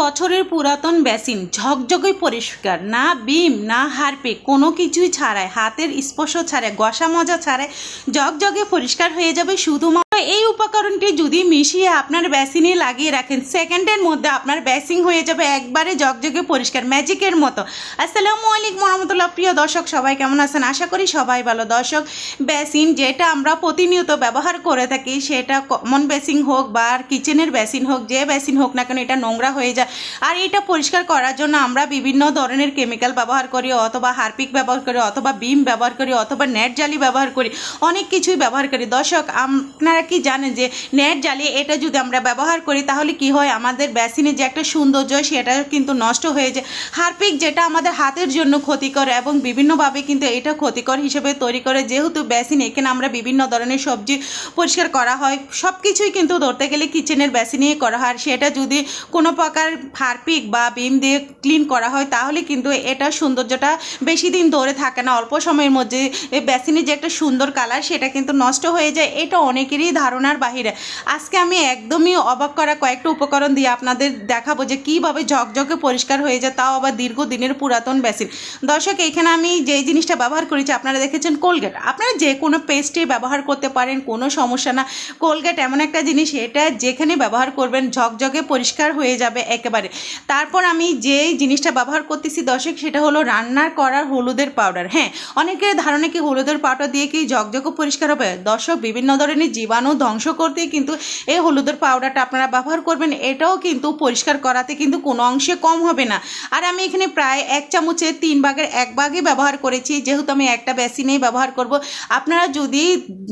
বছরের পুরাতন বেসিন ঝকঝকে পরিষ্কার, না বিম না হারপিক, কোনো কিছুই ছাড়াই, হাতের স্পর্শ ছাড়াই, ঘষা মজা ছাড়াই ঝকঝকে পরিষ্কার হয়ে যাবে। শুধুমাত্র এই উপকরণটি যদি মিশিয়ে আপনার বেসিনে লাগিয়ে রাখেন, সেকেন্ডের মধ্যে আপনার বেসিন হয়ে যাবে একবারে ঝকঝকে পরিষ্কার, ম্যাজিকের মতো। আসসালামু আলাইকুম রহমতুল্লাহ। প্রিয় দর্শক, সবাই কেমন আছেন? আশা করি সবাই ভালো। দর্শক, বেসিন যেটা আমরা প্রতিনিয়ত ব্যবহার করে থাকি, সেটা কমন বেসিন হোক বা কিচেনের বেসিন হোক, যে বেসিন হোক না কেন, এটা নোংরা হয়ে যায়। আর এটা পরিষ্কার করার জন্য আমরা বিভিন্ন ধরনের কেমিক্যাল ব্যবহার করি, অথবা হারপিক ব্যবহার করি, অথবা বিম ব্যবহার করি, অথবা নেট জালি ব্যবহার করি, অনেক কিছুই ব্যবহার করি। দর্শক, আপনারা কি জানেন যে নেট জালি এটা যদি আমরা ব্যবহার করি তাহলে কি হয়, আমাদের বেসিনে যে একটা সৌন্দর্য সেটা কিন্তু নষ্ট হয়ে যায়। হারপিক যেটা আমাদের হাতের জন্য ক্ষতিকর এবং বিভিন্নভাবে কিন্তু এটা ক্ষতিকর হিসেবে তৈরি করে। যেহেতু বেসিন, এখানে আমরা বিভিন্ন ধরনের সবজি পরিষ্কার করা হয়, সব কিছুই কিন্তু ধরতে গেলে কিচেনের বেসিনেই করা হয়। সেটা যদি কোনো প্রকার হারপিক বা বিম দিয়ে ক্লিন করা হয় তাহলে কিন্তু এটা সৌন্দর্যটা বেশি দিন ধরে থাকে না। অল্প সময়ের মধ্যে এই বেসিনের যে একটা সুন্দর কালার সেটা কিন্তু নষ্ট হয়ে যায়। এটা অনেকেরই ধারণার বাহিরে। আজকে আমি একদমই অবাক করা কয়েকটা উপকরণ দিয়ে আপনাদের দেখাবো যে কীভাবে ঝকঝকে পরিষ্কার হয়ে যায়, তাও আবার দীর্ঘদিনের পুরাতন বেসিন। দর্শক, এখানে আমি যে জিনিসটা ব্যবহার করেছি, আপনারা দেখেছেন কোলগেট। আপনারা যে কোনো পেস্টে ব্যবহার করতে পারেন, কোনো সমস্যা না। কোলগেট এমন একটা জিনিস, এটা যেখানে ব্যবহার করবেন ঝকঝকে পরিষ্কার হয়ে যাবে একেবারে। তারপর আমি যে জিনিসটা ব্যবহার করতেছি দর্শক, সেটা হলো রান্নার করার হলুদের পাউডার। হ্যাঁ, অনেকের ধারণা কি হলুদের পাউডার দিয়ে কি ঝকঝকে পরিষ্কার হবে? দর্শক, বিভিন্ন ধরনের জীবাণু ধ্বংস করতেই কিন্তু এই হলুদের পাউডারটা আপনারা ব্যবহার করবেন। এটাও কিন্তু পরিষ্কার করাতে কিন্তু কোনো অংশে কম হবে না। আর আমি এখানে প্রায় 1 চামচের 3 ভাগের 1 ভাগই ব্যবহার করেছি, যেহেতু আমি একটা বেসিনেই ব্যবহার করব। আপনারা যদি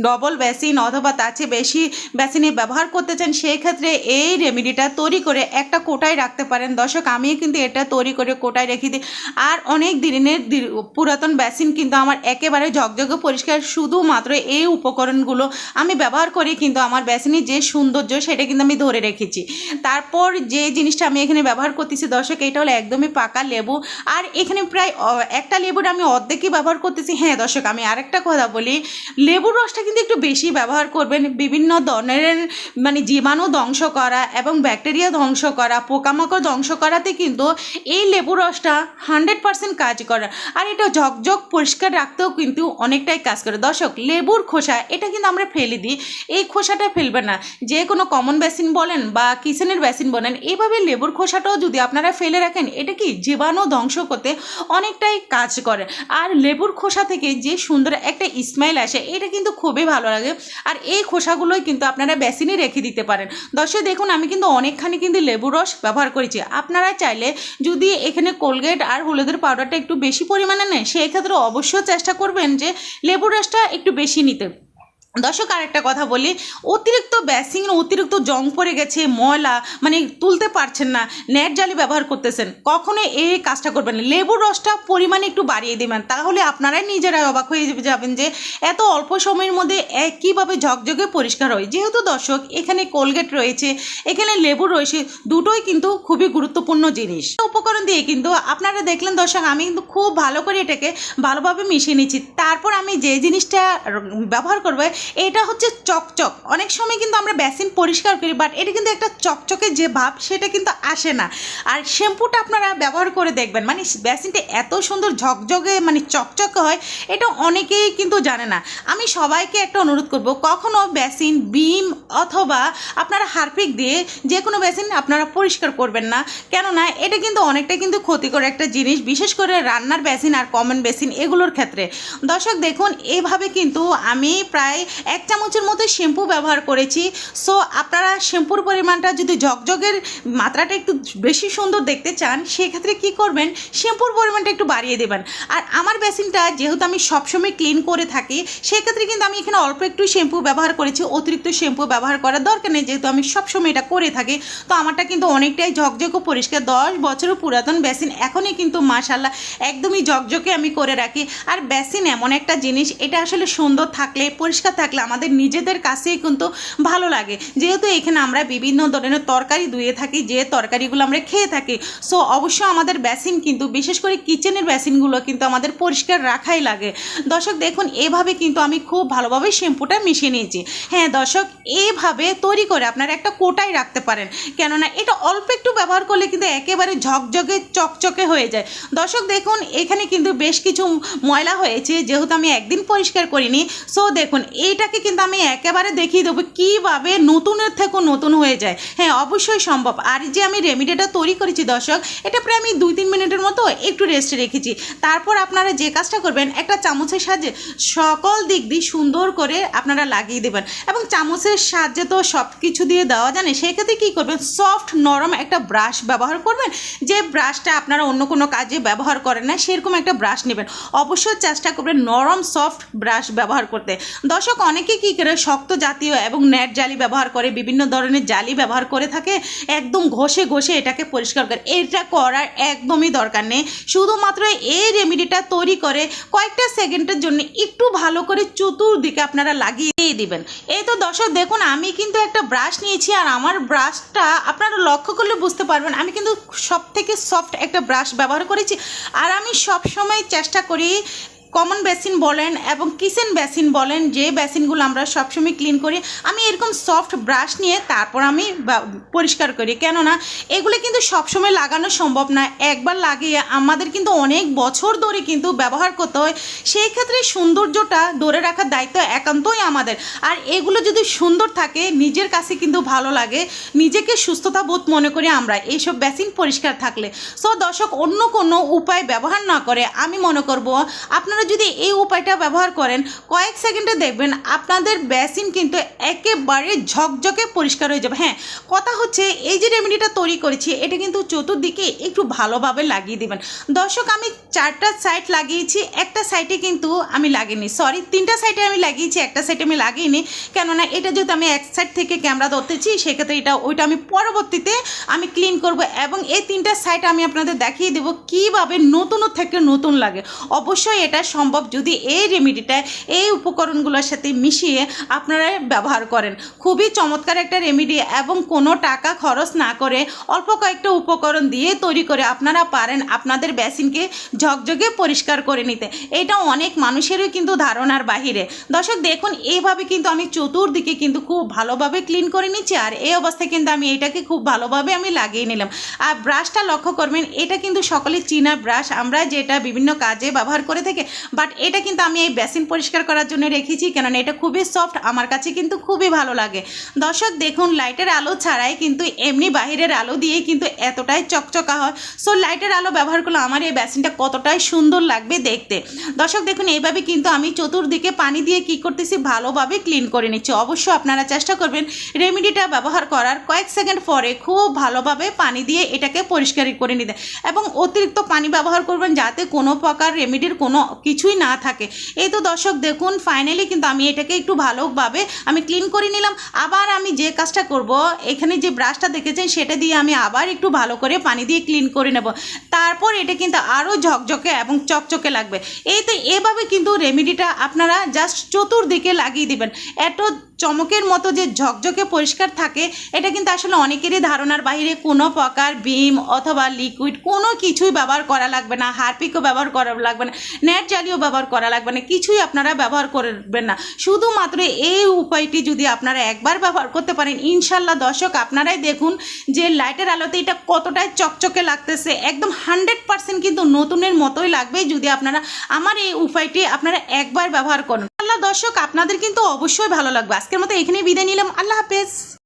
ডবল বেসিন অথবা তার চেয়ে বেশি বেসিনে ব্যবহার করতে চান, সেই ক্ষেত্রে এই রেমেডিটা তৈরি করে একটা কোটায় রাখতে পারেন। দর্শক, আমি কিন্তু এটা তৈরি করে কোটায় রেখে দিই। আর অনেক দিনের পুরাতন বেসিন কিন্তু আমার একেবারে ঝকঝকে পরিষ্কার, শুধুমাত্র এই উপকরণগুলো আমি ব্যবহার করি কিন্তু আমার বেসিনের যে সৌন্দর্য সেটা কিন্তু আমি ধরে রেখেছি। তারপর যে জিনিসটা আমি এখানে ব্যবহার করতেছি দর্শক, এটা হলো একদমই পাকা লেবু। আর এখানে প্রায় একটা লেবুর আমি অর্ধেকই ব্যবহার করতেছি। হ্যাঁ দর্শক, আমি আরেকটা কথা বলি, লেবুর রসটা কিন্তু একটু বেশি ব্যবহার করবেন। বিভিন্ন ধরনের জীবাণু ধ্বংস করা এবং ব্যাকটেরিয়া ধ্বংস করা, পোকামাকড় ধ্বংস করাতে কিন্তু এই লেবু রসটা 100% কাজ করে। আর এটা ঝকঝক পরিষ্কার রাখতেও কিন্তু অনেকটাই কাজ করে। দর্শক, লেবুর খোসা এটা কিন্তু আমরা ফেলে দিই, এই খোসাটা ফেলবেন না। যে কোনো কমন বেসিন বলেন বা কিচেনের বেসিন বলেন, এইভাবে লেবুর খোসাটাও যদি আপনারা ফেলে রাখেন, এটা কি জীবাণু ধ্বংস করতে অনেকটাই কাজ করে। আর লেবুর খোসা থেকে যে সুন্দর একটা স্মেল আসে, এটা কিন্তু খুবই ভালো লাগে। আর এই খোসাগুলোই কিন্তু আপনারা বেসিনে রেখে দিতে পারেন। দর্শক দেখুন, আমি কিন্তু অনেকখানি কিন্তু লেবুর রস ব্যবহার করেছি। আপনারা চাইলে যদি এখানে কোলগেট আর হলুদের পাউডারটা একটু বেশি পরিমাণে নেন, সেই ক্ষেত্রে অবশ্যই চেষ্টা করবেন যে লেবুর রসটা একটু বেশি নিতে। দর্শক, আরেকটা কথা বলি, অতিরিক্ত বেসিন, অতিরিক্ত জং পড়ে গেছে, ময়লা তুলতে পারছেন না, নেট জালি ব্যবহার করতেছেন, কখনো এই কাজটা করবেন না। লেবুর রসটা পরিমাণে একটু বাড়িয়ে দেবেন, তাহলে আপনারাই নিজেরাই অবাক হয়ে যাবেন যে এত অল্প সময়ের মধ্যে কীভাবে ঝকঝকে পরিষ্কার হয়। যেহেতু দর্শক এখানে কোলগেট রয়েছে, এখানে লেবু রয়েছে, দুটোই কিন্তু খুবই গুরুত্বপূর্ণ জিনিস। উপকরণ দিয়ে কিন্তু আপনারা দেখলেন দর্শক, আমি কিন্তু খুব ভালো করে এটাকে ভালোভাবে মিশিয়ে নিচ্ছি। তারপর আমি যে জিনিসটা ব্যবহার করবো, এটা হচ্ছে চকচক। অনেক সময় কিন্তু আমরা বেসিন পরিষ্কার করি, বাট এটা কিন্তু একটা চকচকে যে ভাব সেটা কিন্তু আসে না। আর শ্যাম্পুটা আপনারা ব্যবহার করে দেখবেন, বেসিনটা এত সুন্দর ঝকঝকে চকচকে হয়, এটা অনেকেই কিন্তু জানে না। আমি সবাইকে একটা অনুরোধ করব, কখনো বেসিন, বিম অথবা আপনারা হারপিক দিয়ে যে কোনো বেসিন আপনারা পরিষ্কার করবেন না। কেননা এটা কিন্তু অনেকটা কিন্তু ক্ষতিকর একটা জিনিস, বিশেষ করে রান্নার বেসিন আর কমন বেসিন এগুলোর ক্ষেত্রে। দর্শক দেখুন, এভাবে কিন্তু আমি প্রায় 1 চামচের মতো শ্যাম্পু ব্যবহার করেছি। সো আপনারা শ্যাম্পুর পরিমাণটা যদি ঝকঝকের মাত্রাটা একটু বেশি সুন্দর দেখতে চান, সেক্ষেত্রে কী করবেন, শ্যাম্পুর পরিমাণটা একটু বাড়িয়ে দেবেন। আর আমার বেসিনটা যেহেতু আমি সবসময় ক্লিন করে থাকি, সেক্ষেত্রে কিন্তু আমি এখানে অল্প একটু শ্যাম্পু ব্যবহার করেছি। অতিরিক্ত শ্যাম্পু ব্যবহার করার দরকার নেই, যেহেতু আমি সবসময় এটা করে থাকি। তো আমারটা কিন্তু অনেকটাই ঝকঝকে পরিষ্কার। 10 বছরের পুরাতন বেসিন, এখনই কিন্তু মাশাআল্লাহ একদমই ঝকঝকে আমি করে রাখি। আর বেসিন এমন একটা জিনিস, এটা আসলে সুন্দর থাকলে, পরিষ্কার থাকলে আমাদের নিজেদের কাছেই কিন্তু ভালো লাগে। যেহেতু এখানে আমরা বিভিন্ন ধরনের তরকারি ধুয়ে থাকি, যে তরকারিগুলো আমরা খেয়ে থাকি, সো অবশ্যই আমাদের বেসিন কিন্তু বিশেষ করে কিচেনের বেসিনগুলো কিন্তু আমাদের পরিষ্কার রাখাই লাগে। দর্শক দেখুন এভাবে কিন্তু আমি খুব ভালোভাবে শ্যাম্পুটা মিশিয়ে নিয়েছি। হ্যাঁ দর্শক, এইভাবে তৈরি করে আপনারা একটা কোটায় রাখতে পারেন, কেননা এটা অল্প একটু ব্যবহার করলে কিন্তু একেবারে ঝকঝকে চকচকে হয়ে যায়। দর্শক দেখুন এখানে কিন্তু বেশ কিছু ময়লা হয়েছে, যেহেতু আমি একদিন পরিষ্কার করিনি। সো দেখুন এইটাকে কিন্তু আমি একেবারে দেখিয়ে দেবো কীভাবে নতুনের থেকেও নতুন হয়ে যায়। হ্যাঁ অবশ্যই সম্ভব। আর যে আমি রেমিডিটা তৈরি করেছি দর্শক, এটা প্রায় আমি 2-3 মিনিটের মতো একটু রেস্টে রেখেছি। তারপর আপনারা যে কাজটা করবেন, একটা চামচের সাহায্যে সকল দিক দিয়ে সুন্দর করে আপনারা লাগিয়ে দেবেন। এবং চামচের সাহায্যে তো সব কিছু দিয়ে দেওয়া জানে, সেক্ষেত্রে কী করবেন, সফট নরম একটা ব্রাশ ব্যবহার করবেন। যে ব্রাশটা আপনারা অন্য কোনো কাজে ব্যবহার করেন না, সেরকম একটা ব্রাশ নেবেন। অবশ্যই চেষ্টা করবেন নরম সফট ব্রাশ ব্যবহার করতে। দর্শক অনেকে কী করে শক্ত জাতীয় এবং নেট জালি ব্যবহার করে, বিভিন্ন ধরনের জালি ব্যবহার করে থাকে, একদম ঘষে ঘষে এটাকে পরিষ্কার করে। এটা করার একদমই দরকার নেই। শুধুমাত্র এই রেমেডিটা তৈরি করে কয়েকটা সেকেন্ডের জন্য একটু ভালো করে চতুর্দিকে আপনারা লাগিয়ে দিবেন। এই তো দর্শক দেখুন আমি কিন্তু একটা ব্রাশ নিয়েছি, আর আমার ব্রাশটা আপনারা লক্ষ্য করলে বুঝতে পারবেন আমি কিন্তু সব থেকে সফট একটা ব্রাশ ব্যবহার করেছি। আর আমি সব সময় চেষ্টা করি কমন বেসিন বলেন এবং কিচেন বেসিন বলেন, যে বেসিনগুলো আমরা সবসময় ক্লিন করি, আমি এরকম সফট ব্রাশ নিয়ে তারপর আমি পরিষ্কার করি। কেননা এগুলো কিন্তু সবসময় লাগানো সম্ভব না। একবার লাগিয়ে আমাদের কিন্তু অনেক বছর ধরে কিন্তু ব্যবহার করতে হয়। সেই ক্ষেত্রে সৌন্দর্যটা ধরে রাখার দায়িত্ব একান্তই আমাদের। আর এগুলো যদি সুন্দর থাকে নিজের কাছে কিন্তু ভালো লাগে, নিজেকে সুস্থতা বোধ মনে করি আমরা এইসব বেসিন পরিষ্কার থাকলে। সো দর্শক অন্য কোনো উপায় ব্যবহার না করে আমি মনে করব আপনারা যদি এই উপায়টা ব্যবহার করেন, কয়েক সেকেন্ডে দেখবেন আপনাদের বেসিন কিন্তু একেবারে ঝকঝকে পরিষ্কার হয়ে যাবে। হ্যাঁ কথা হচ্ছে এই যে রেমেডিটা তৈরি করেছি এটা কিন্তু চতুর্দিকে একটু ভালোভাবে লাগিয়ে দেবেন। দর্শক আমি 4টা সাইড লাগিয়েছি, একটা সাইডে কিন্তু আমি লাগিয়েনি, সরি 3টা সাইডে আমি লাগিয়েছি, একটা সাইডে আমি লাগিয়েনি। কেননা এটা যেহেতু আমি এক সাইড থেকে ক্যামেরা ধরতেছি, সেক্ষেত্রে ওইটা আমি পরবর্তীতে আমি ক্লিন করব। এবং এই 3টা সাইড আমি আপনাদের দেখিয়ে দেবো কীভাবে নতুনের থেকে নতুন লাগে। অবশ্যই এটা সম্ভব যদি এই রেমেডিটা এই উপকরণগুলোর সাথে মিশিয়ে আপনারা ব্যবহার করেন। খুবই চমৎকার একটা রেমেডি এবং কোনো টাকা খরচ না করে অল্প কয়েকটা উপকরণ দিয়ে তৈরি করে আপনারা পারেন আপনাদের বেসিনকে ঝকঝকে পরিষ্কার করে নিতে। এটা অনেক মানুষেরই কিন্তু ধারণার বাহিরে। দর্শক দেখুন এইভাবে কিন্তু আমি চতুর্দিকে কিন্তু খুব ভালোভাবে ক্লিন করে নিচ্ছি। আর এই অবস্থায় কিন্তু আমি এটাকে খুব ভালোভাবে আমি লাগিয়ে নিলাম। আর ব্রাশটা লক্ষ্য করবেন, এটা কিন্তু সকলে চীনা ব্রাশ, আমরা যেটা বিভিন্ন কাজে ব্যবহার করে থাকি, বাট এটা কিন্তু আমি এই বেসিন পরিষ্কার করার জন্য রেখেছি, কেননা এটা খুবই সফট, আমার কাছে কিন্তু খুবই ভালো লাগে। দর্শক দেখুন লাইটের আলো ছাড়াই কিন্তু এমনি বাহিরের আলো দিয়ে কিন্তু এতটাই চকচকা হয়। সো লাইটের আলো ব্যবহার করলে আমার এই বেসিনটা কতটাই সুন্দর লাগবে দেখতে। দর্শক দেখুন এইভাবে কিন্তু আমি চতুর্দিকে পানি দিয়ে কি করতেছি ভালোভাবে ক্লিন করে নিচ্ছি। অবশ্যই আপনারা চেষ্টা করবেন রেমেডিটা ব্যবহার করার কয়েক সেকেন্ড পরে খুব ভালোভাবে পানি দিয়ে এটাকে পরিষ্কার করে নিতে, এবং অতিরিক্ত পানি ব্যবহার করবেন যাতে কোনো প্রকার রেমেডির কোনো কিছুই না থাকে। এই তো দর্শক দেখুন ফাইনালি কিন্তু আমি এটাকে একটু ভালোভাবে আমি ক্লিন করে নিলাম। আবার আমি যে কাজটা করব, এখানে যে ব্রাশটা দেখেছেন সেটা দিয়ে আমি আবার একটু ভালো করে পানি দিয়ে ক্লিন করে নেব। তারপর এটা কিন্তু আরও ঝকঝকে এবং চকচকে লাগবে। এই তো এভাবে কিন্তু রেমেডিটা আপনারা জাস্ট চতুর্দিকে লাগিয়ে দিবেন। এত চমকের মতো যে ঝকঝকে পরিষ্কার থাকে এটা কিন্তু আসলে অনেকেরই ধারণার বাইরে। কোনো প্রকার বিম অথবা লিকুইড কোনো কিছুই ব্যবহার করা লাগবে না, হারপিকও ব্যবহার করা লাগবে না, নেট জালিও ব্যবহার করা লাগবে না, কিছুই আপনারা ব্যবহার করবেন না। শুধুমাত্র এই উপায়টি যদি আপনারা একবার ব্যবহার করতে পারেন, ইনশাল্লাহ দর্শক আপনারাই দেখুন যে লাইটের আলোতে এটা কতটাই চকচকে লাগতেছে, একদম 100% কিন্তু নতুনের মতোই লাগবে যদি আপনারা আমার এই উপায়টি আপনারা একবার ব্যবহার করেন। আল্লাহ দর্শক আপনাদের কিন্তু অবশ্যই ভালো লাগবে। আজকের মতো এখানেই বিদায় নিলাম, আল্লাহ হাফেজ।